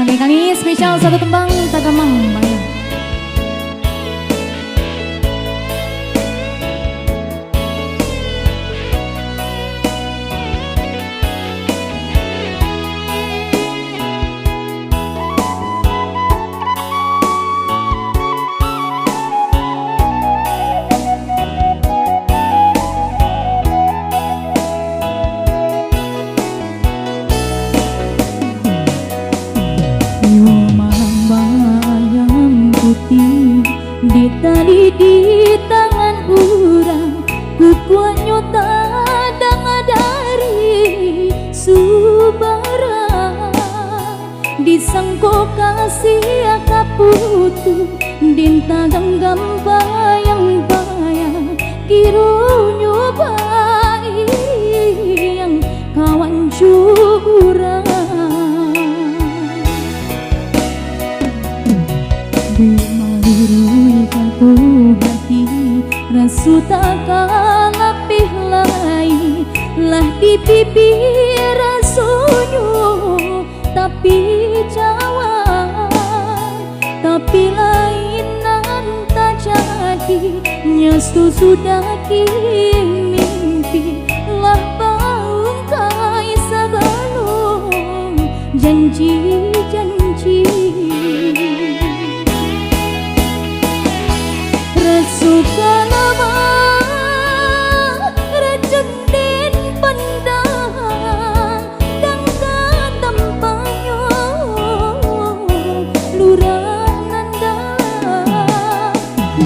Oke, kali ini spesial satu tembang Tagamang Bayang. Di tali di tangan urang kukuat nyota dari subara disangko kasih kaputu dinta genggam bayang-bayang kiru nyobai yang kawan curang hati rasu takkan lebih lain lah di pipi rasunyo tapi jawab tapi lainan tak jadi nyastu sudah mimpi lah bangkai segalung janji-janji suka nama rejeng den pendang dan tempatnya lurah nanda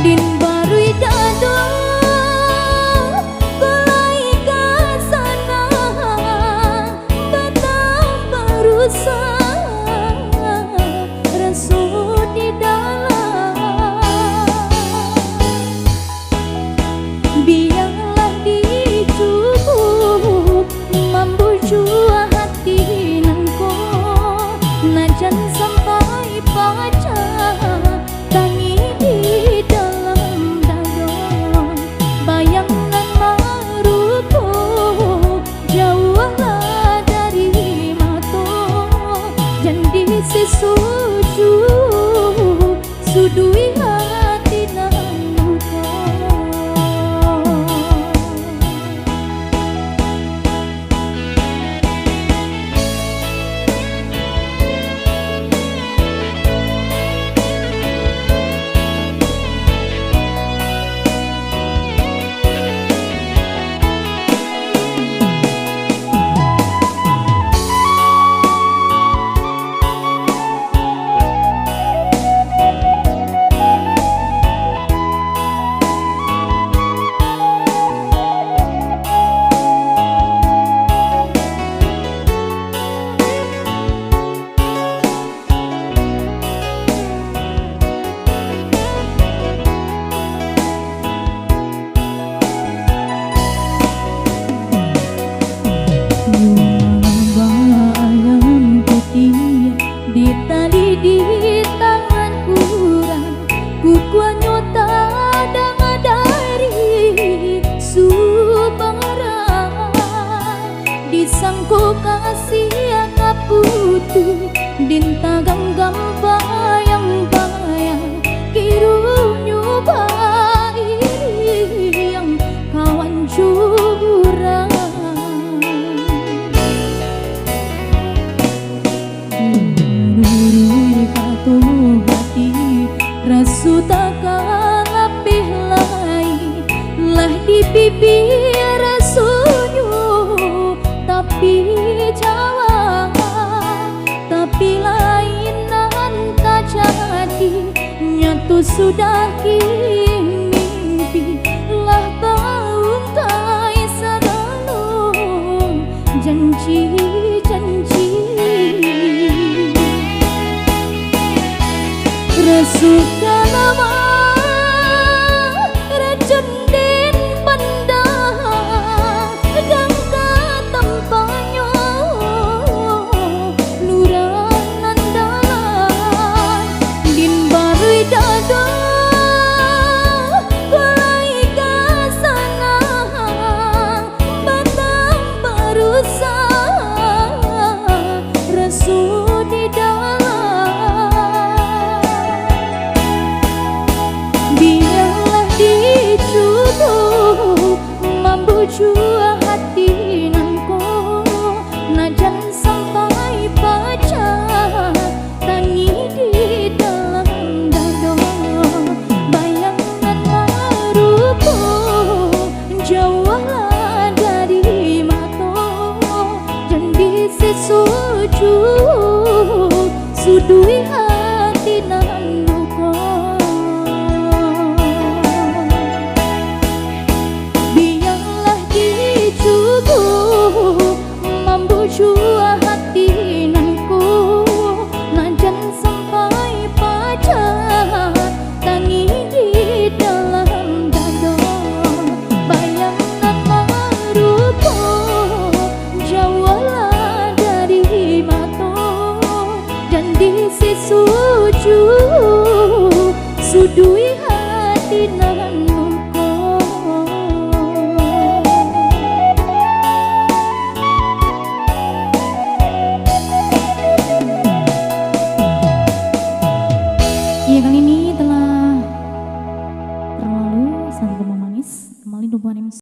din barui dado kulai kasana batang barusan rasul di dalam biarlah dicukup mampu jua hati nangko najan sampai pacar tangi di dalam dadon bayangan maruko jauhlah dari mato jadi sesuju sudui hati nangko. Bayang putih di tali di tangan urang kukuat nyota dari subara disangko kasih kaputu dinta genggam bayang-bayang kiru nyobai yang kawan curang hati rasu takkan lebih lain lah di pipi rasunyo tapi jawab tapi lainan tak jadi nyatu sudah mimpi lah bangkai segalung janji-janji suka nama rejeng den pendang dan tempatnya lurah nandalan din barui dada kulai kasana batang barusan rasul di dalam membucu hati nanku, najan sampai pacar tangi di dalam dada. Bayangan rupa jauhlah dari mata, dan di sesuju sudui hati nan luka. Biarlah dicubu membucu hati nanku, najan sampai pacar tangi di dalam dada. Bayangan rupa jauhlah dari mata, dan di sesuju sudui